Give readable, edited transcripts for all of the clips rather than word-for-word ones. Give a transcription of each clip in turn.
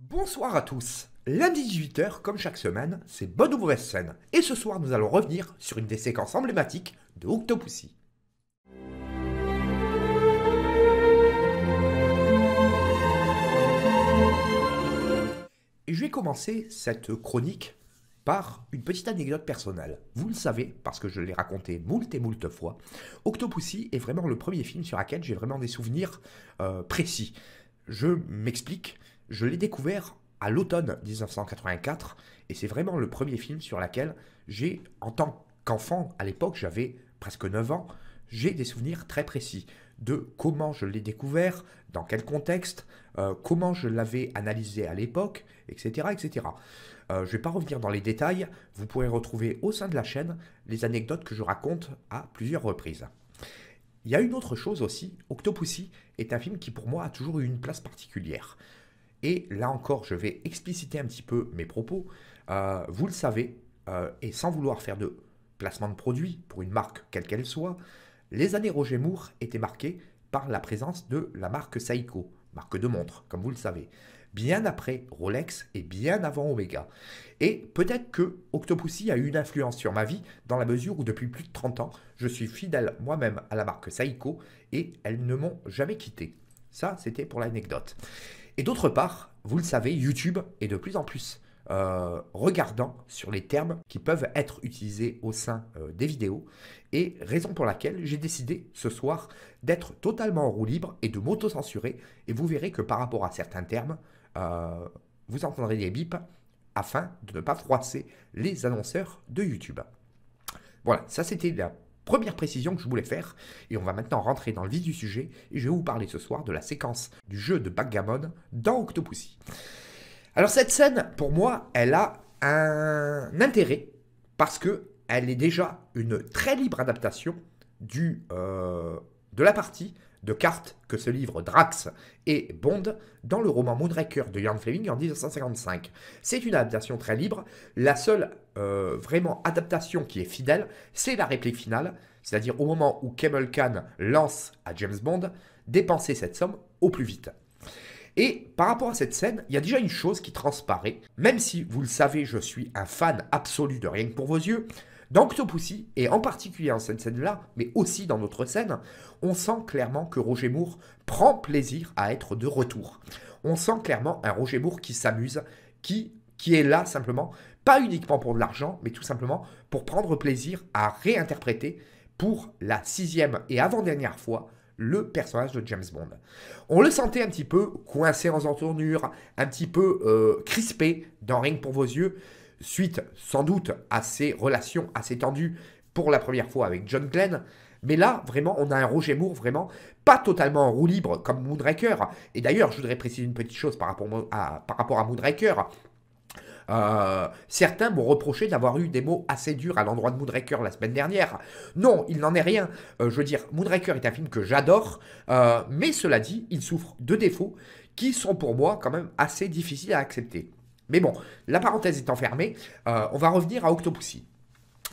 Bonsoir à tous. Lundi 18h, comme chaque semaine, c'est bonne ou mauvaise scène. Et ce soir, nous allons revenir sur une des séquences emblématiques de Octopussy. Et je vais commencer cette chronique par une petite anecdote personnelle. Vous le savez, parce que je l'ai raconté moult et moult fois, Octopussy est vraiment le premier film sur lequel j'ai vraiment des souvenirs précis. Je m'explique, je l'ai découvert à l'automne 1984, et c'est vraiment le premier film sur lequel j'ai, en tant qu'enfant, à l'époque j'avais presque 9 ans, j'ai des souvenirs très précis de comment je l'ai découvert, dans quel contexte, comment je l'avais analysé à l'époque, etc. etc. Je ne vais pas revenir dans les détails, vous pourrez retrouver au sein de la chaîne les anecdotes que je raconte à plusieurs reprises. Il y a une autre chose aussi, Octopussy est un film qui pour moi a toujours eu une place particulière. Et là encore, je vais expliciter un petit peu mes propos. Vous le savez, et sans vouloir faire de placement de produit pour une marque quelle qu'elle soit, les années Roger Moore étaient marquées par la présence de la marque Seiko, marque de montre, comme vous le savez, bien après Rolex et bien avant Omega. Et peut-être que Octopussy a eu une influence sur ma vie dans la mesure où depuis plus de 30 ans, je suis fidèle moi-même à la marque Seiko et elles ne m'ont jamais quitté. Ça, c'était pour l'anecdote. Et d'autre part, vous le savez, YouTube est de plus en plus regardant sur les termes qui peuvent être utilisés au sein des vidéos, et raison pour laquelle j'ai décidé ce soir d'être totalement en roue libre et de m'auto-censurer, et vous verrez que par rapport à certains termes, vous entendrez des bips afin de ne pas froisser les annonceurs de YouTube. Voilà, ça c'était la première précision que je voulais faire, et on va maintenant rentrer dans le vif du sujet, et je vais vous parler ce soir de la séquence du jeu de backgammon dans Octopussy. Alors cette scène, pour moi, elle a un intérêt, parce qu'elle est déjà une très libre adaptation de la partie de cartes que se livrent Drax et Bond dans le roman Moonraker de Ian Fleming en 1955. C'est une adaptation très libre. La seule vraiment adaptation qui est fidèle, c'est la réplique finale, c'est-à-dire au moment où Camel Khan lance à James Bond, dépensez cette somme au plus vite. Et par rapport à cette scène, il y a déjà une chose qui transparaît, même si vous le savez, je suis un fan absolu de Rien que pour vos yeux. Dans Octopussy, et en particulier dans cette scène-là, mais aussi dans notre scène, on sent clairement que Roger Moore prend plaisir à être de retour. On sent clairement un Roger Moore qui s'amuse, qui est là simplement, pas uniquement pour de l'argent, mais tout simplement pour prendre plaisir à réinterpréter pour la 6e et avant-dernière fois le personnage de James Bond. On le sentait un petit peu coincé en entournure, un petit peu crispé dans Rien que pour vos yeux, suite sans doute à ses relations assez tendues pour la première fois avec John Glenn. Mais là, vraiment, on a un Roger Moore vraiment pas totalement en roue libre comme Moonraker. Et d'ailleurs, je voudrais préciser une petite chose par rapport à Moonraker. Certains m'ont reproché d'avoir eu des mots assez durs à l'endroit de Moonraker la semaine dernière. Non, il n'en est rien. Je veux dire, Moonraker est un film que j'adore, mais cela dit, il souffre de défauts qui sont pour moi quand même assez difficiles à accepter. Mais bon, la parenthèse étant fermée, on va revenir à Octopussy.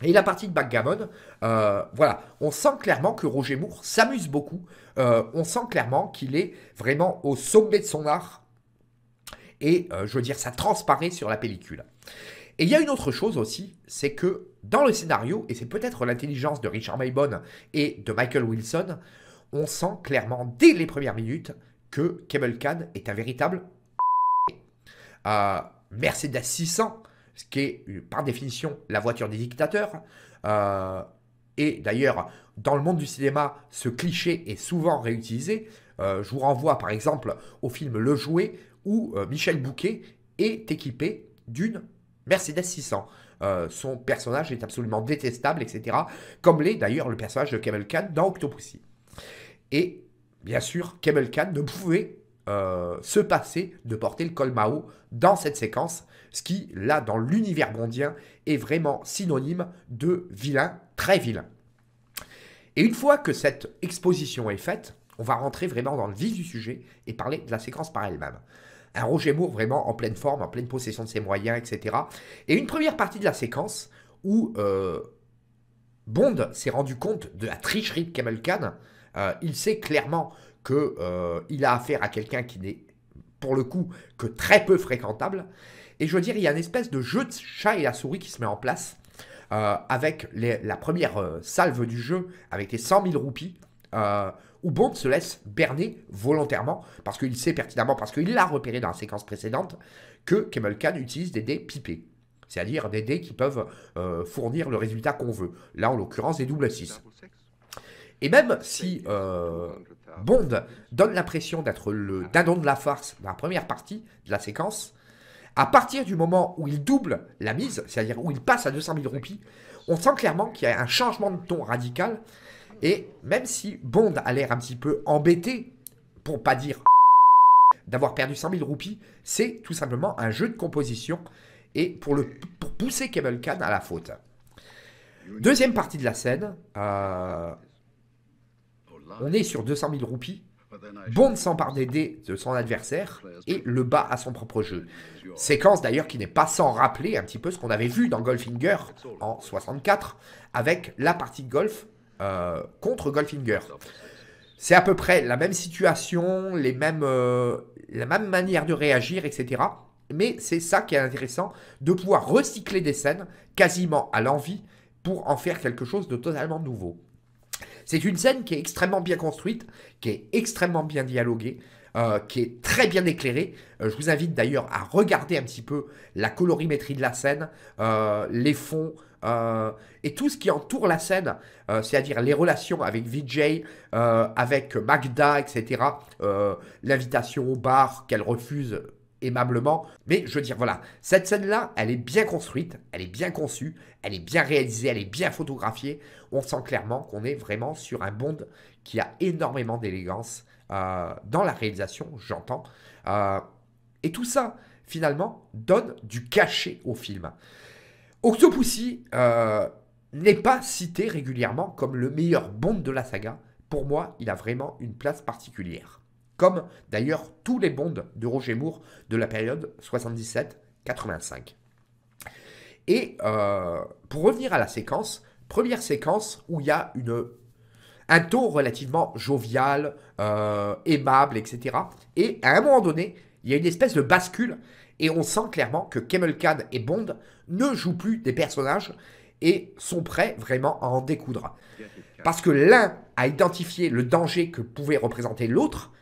Et la partie de backgammon, voilà, on sent clairement que Roger Moore s'amuse beaucoup, on sent clairement qu'il est vraiment au sommet de son art, et je veux dire, ça transparaît sur la pellicule. Et il y a une autre chose aussi, c'est que dans le scénario, et c'est peut-être l'intelligence de Richard Maybon et de Michael Wilson, on sent clairement dès les premières minutes que Camel Khan est un véritable Mercedes 600, ce qui est par définition la voiture des dictateurs. Et d'ailleurs, dans le monde du cinéma, ce cliché est souvent réutilisé. Je vous renvoie par exemple au film Le Jouet, où Michel Bouquet est équipé d'une Mercedes 600. Son personnage est absolument détestable, etc. Comme l'est d'ailleurs le personnage de Camel Khan dans Octopussy. Et bien sûr, Camel Khan ne pouvait se passer de porter le col Mao dans cette séquence, ce qui, là, dans l'univers bondien, est vraiment synonyme de vilain, très vilain. Et une fois que cette exposition est faite, on va rentrer vraiment dans le vif du sujet et parler de la séquence par elle-même. Un Roger Moore vraiment en pleine forme, en pleine possession de ses moyens, etc. Et une première partie de la séquence où Bond s'est rendu compte de la tricherie de Camel Khan. Il sait clairement qu'il a affaire à quelqu'un qui n'est pour le coup, que très peu fréquentable. Et je veux dire, il y a une espèce de jeu de chat et la souris qui se met en place, avec la première salve du jeu, avec les 100 000 roupies, où Bond se laisse berner volontairement, parce qu'il sait pertinemment, parce qu'il l'a repéré dans la séquence précédente, que Kemal Khan utilise des dés pipés. C'est-à-dire des dés qui peuvent fournir le résultat qu'on veut. Là, en l'occurrence, des double 6. Et même si Bond donne l'impression d'être le dindon de la farce dans la première partie de la séquence, à partir du moment où il double la mise, c'est-à-dire où il passe à 200 000 roupies, on sent clairement qu'il y a un changement de ton radical. Et même si Bond a l'air un petit peu embêté, pour pas dire d'avoir perdu 100 000 roupies, c'est tout simplement un jeu de composition et pour pousser Kemal Khan à la faute. Deuxième partie de la scène, on est sur 200 000 roupies. Bond s'empare des dés de son adversaire et le bat à son propre jeu. Séquence d'ailleurs qui n'est pas sans rappeler un petit peu ce qu'on avait vu dans Goldfinger en 64 avec la partie de golf contre Goldfinger. C'est à peu près la même situation, la même manière de réagir, etc. Mais c'est ça qui est intéressant, de pouvoir recycler des scènes quasiment à l'envi pour en faire quelque chose de totalement nouveau. C'est une scène qui est extrêmement bien construite, qui est extrêmement bien dialoguée, qui est très bien éclairée. Je vous invite d'ailleurs à regarder un petit peu la colorimétrie de la scène, les fonds et tout ce qui entoure la scène, c'est-à-dire les relations avec Vijay, avec Magda, etc. L'invitation au bar qu'elle refuse aimablement. Mais je veux dire, voilà, cette scène-là, elle est bien construite, elle est bien conçue, elle est bien réalisée, elle est bien photographiée. On sent clairement qu'on est vraiment sur un Bond qui a énormément d'élégance dans la réalisation, j'entends. Et tout ça, finalement, donne du cachet au film. Octopussy n'est pas cité régulièrement comme le meilleur Bond de la saga. Pour moi, il a vraiment une place particulière. Comme d'ailleurs tous les Bonds de Roger Moore de la période 77-85. Et pour revenir à la séquence, première séquence où il y a un ton relativement jovial, aimable, etc. Et à un moment donné, il y a une espèce de bascule et on sent clairement que Kemal Khan et Bond ne jouent plus des personnages et sont prêts vraiment à en découdre. Parce que l'un a identifié le danger que pouvait représenter l'autre,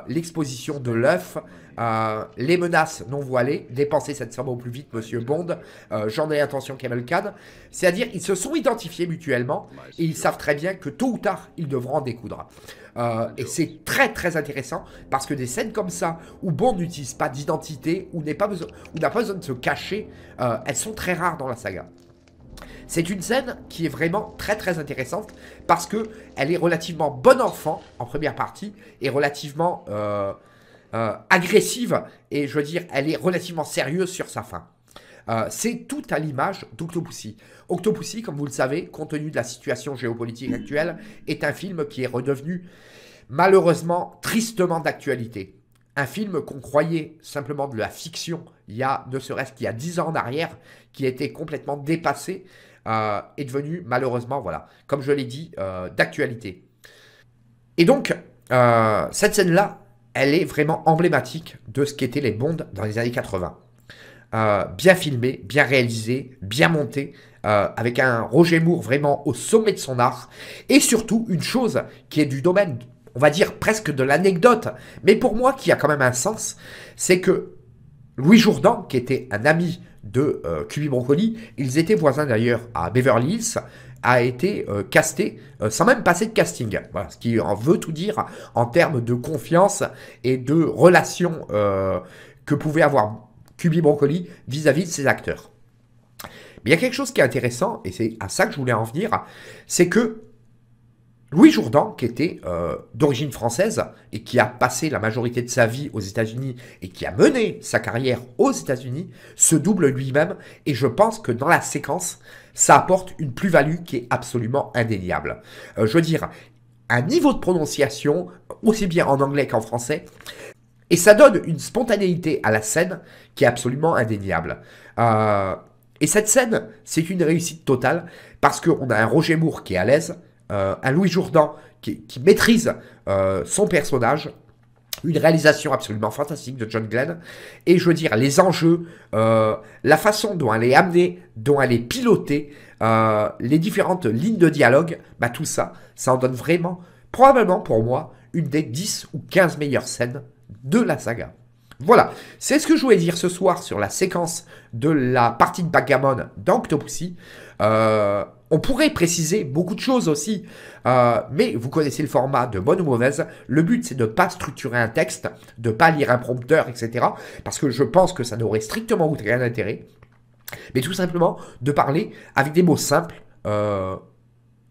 l'exposition de l'œuf, les menaces non voilées, dépensez cette somme au plus vite, monsieur Bond, j'en ai intention Kemal Khan. C'est-à-dire, ils se sont identifiés mutuellement et ils savent très bien que tôt ou tard, ils devront en découdre. Et c'est très très intéressant parce que des scènes comme ça, où Bond n'utilise pas d'identité, où n'a pas besoin de se cacher, elles sont très rares dans la saga. C'est une scène qui est vraiment très très intéressante parce qu'elle est relativement bon enfant en première partie et relativement agressive et je veux dire elle est relativement sérieuse sur sa fin. C'est tout à l'image d'Octopussy. Octopussy, comme vous le savez, compte tenu de la situation géopolitique actuelle, est un film qui est redevenu malheureusement tristement d'actualité. Un film qu'on croyait simplement de la fiction il y a ne serait-ce qu'il y a 10 ans en arrière, qui a été complètement dépassé, est devenu malheureusement, voilà, comme je l'ai dit, d'actualité. Et donc, cette scène-là, elle est vraiment emblématique de ce qu'étaient les Bonds dans les années 80. Bien filmé, bien réalisé, bien monté, avec un Roger Moore vraiment au sommet de son art, et surtout une chose qui est du domaine, on va dire presque de l'anecdote, mais pour moi qui a quand même un sens, c'est que Louis Jourdan, qui était un ami de Cubby Broccoli, ils étaient voisins d'ailleurs à Beverly Hills, a été casté sans même passer de casting. Voilà, ce qui en veut tout dire en termes de confiance et de relation que pouvait avoir Cubby Broccoli vis-à-vis de ses acteurs. Mais il y a quelque chose qui est intéressant, et c'est à ça que je voulais en venir, c'est que Louis Jourdan, qui était d'origine française et qui a passé la majorité de sa vie aux États-Unis et qui a mené sa carrière aux États-Unis, se double lui-même et je pense que dans la séquence, ça apporte une plus-value qui est absolument indéniable. Je veux dire, un niveau de prononciation, aussi bien en anglais qu'en français, et ça donne une spontanéité à la scène qui est absolument indéniable. Et cette scène, c'est une réussite totale parce qu'on a un Roger Moore qui est à l'aise, un Louis Jourdan qui maîtrise son personnage Une réalisation absolument fantastique de John Glenn. Et je veux dire, les enjeux, la façon dont elle est amenée, dont elle est pilotée, les différentes lignes de dialogue, bah tout ça, ça en donne vraiment, probablement pour moi, une des 10 ou 15 meilleures scènes de la saga. Voilà, c'est ce que je voulais dire ce soir sur la séquence de la partie de backgammon d'Octopussy. On pourrait préciser beaucoup de choses aussi, mais vous connaissez le format de bonne ou mauvaise. Le but, c'est de ne pas structurer un texte, de ne pas lire un prompteur, etc. Parce que je pense que ça n'aurait strictement aucun intérêt. Mais tout simplement de parler avec des mots simples,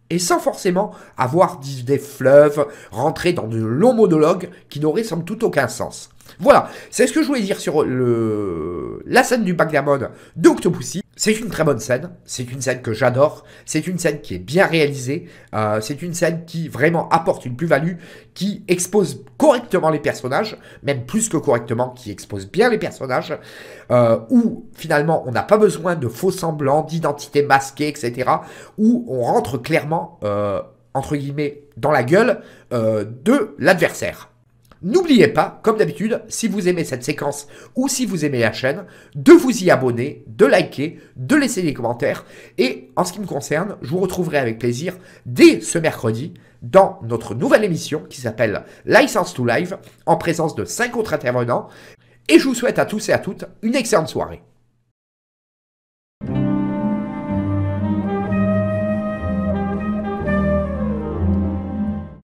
et sans forcément avoir des fleuves, rentrer dans de longs monologues qui n'auraient somme toute aucun sens. Voilà, c'est ce que je voulais dire sur la scène du backgammon d'Octopussy. C'est une très bonne scène, c'est une scène que j'adore, c'est une scène qui est bien réalisée, c'est une scène qui vraiment apporte une plus-value, qui expose correctement les personnages, même plus que correctement, qui expose bien les personnages, où finalement on n'a pas besoin de faux semblants, d'identité masquée, etc., où on rentre clairement, entre guillemets, dans la gueule de l'adversaire. N'oubliez pas, comme d'habitude, si vous aimez cette séquence ou si vous aimez la chaîne, de vous y abonner, de liker, de laisser des commentaires. Et en ce qui me concerne, je vous retrouverai avec plaisir dès ce mercredi dans notre nouvelle émission qui s'appelle License to Live, en présence de 5 autres intervenants. Et je vous souhaite à tous et à toutes une excellente soirée.